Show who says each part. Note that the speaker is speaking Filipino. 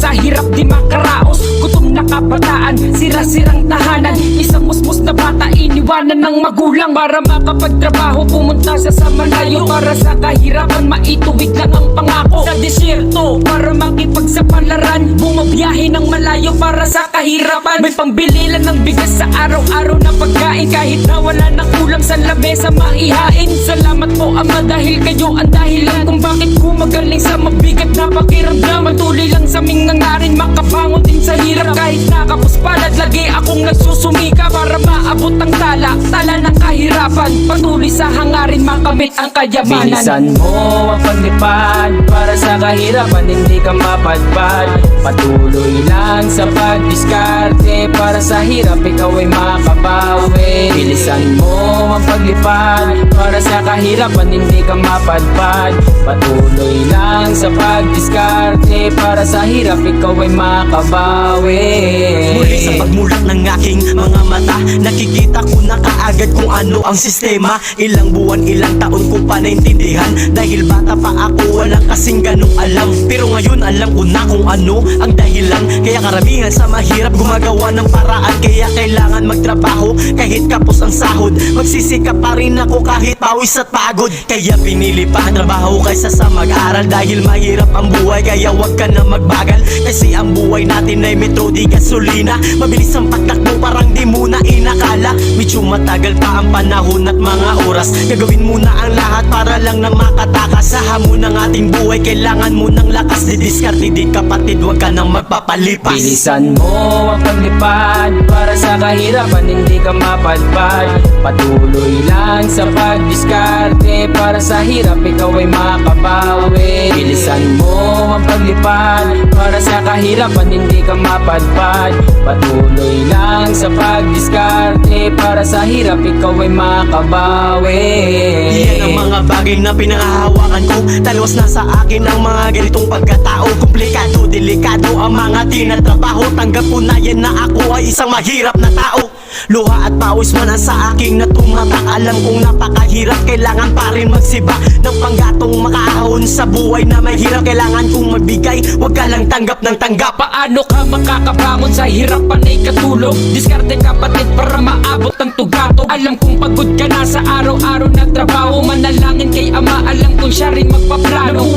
Speaker 1: sa hirap di makaraos. Gutom na kabataan, sira-sirang tahanan. Isang musmus na bata iniwanan ng magulang. Para makapagtrabaho pumunta sa malayo. Para sa kahirapan maituwid lang ang pangako. Sa disyerto para makipagsapalaran, bumabiyahe ng malayo para sa kahirapan. May pambili lang ng bigas sa araw-araw na pagkain. Kahit na wala ng ulam sa lamesa maihain. Salamat po Ama dahil kayo ang dahilan kung bakit gumagaling sa mabigat na pakiramdaman. Tuloy lang sa aming nangarin makabangon din sa hirap. Kahit nakapuspalad lagi akong nagsusumika para maabot ang tala ng kahirapan. Patuloy sa hangarin makamit ang kayamanan.
Speaker 2: Bilisan mo ang paglipad para sa kahirapan hindi ka mapadpad. Patuloy lang sa pagdiskarte para sa hirap ikaw ay makabawi. Bilisan mo ang paglipad para sa kahirapan hindi ka mapadpad. Patuloy lang sa pagdiskarte para sa hirap ikaw ay makabawi.
Speaker 3: Muli sa pagmulat ng aking mga mata, nakikita ko na kaagad kung ano ang sistema. Ilang buwan, ilang taon ko pa naintindihan. Dahil bata pa ako, walang kasing ganong alam. Pero ngayon alam ko na kung ano ang dahilan. Kaya karamihan sa mahirap gumagawa ng paraan. Kaya kailangan magtrabaho kahit kapos ang sahod. Magsisikap pa rin ako kahit pawis at pagod. Kaya pinili pa ang trabaho kaysa sa mag-aral. Dahil mahirap ang buhay kaya wag ka na magbagal. Kasi ang buhay natin ay metro di gasolina. Mabilis ang pagtakbo parang di mo na inakala. Medyo matagal pa ang panahon at mga oras. Gagawin mo na ang lahat para lang na makatakas. Sa hamon ng ating buhay kailangan mo ng lakas. Didiskarte di kapatid wag ka nang magpapalipas.
Speaker 2: Bilisan mo ang paglipad para sa kahirapan hindi ka mapadpad. Patuloy lang sa pagdiskarte para sa hirap ikaw ay makabawi. Bilisan mo ang paglipad para sa kahirapan hindi ka mapadpad. Patuloy lang sa pagdiskarte para sa hirap ikaw ay makabawi.
Speaker 3: Yan ang mga bagay na pinangahawakan ko. Talos na sa akin ang mga ganitong pagkatao. Komplikado, delikado ang mga tinatrabaho. Tanggap ko na yan na ako ay isang mahirap na tao. Luha at pawis man ang sa aking natumatak. Alam kong napakahirap, kailangan pa rin magsiba ng panggatong makaahon sa buhay na may hirap. Kailangan kong magbigay, wag ka lang tanggap ng tanggap.
Speaker 1: Paano ka makakabangon sa hirapan ay katulog? Diskarte kapatid para maabot ang tugato. Alam kong pagod ka na sa araw-araw na trabaho. Manalangin kay Ama, alam kong siya rin magpaplano.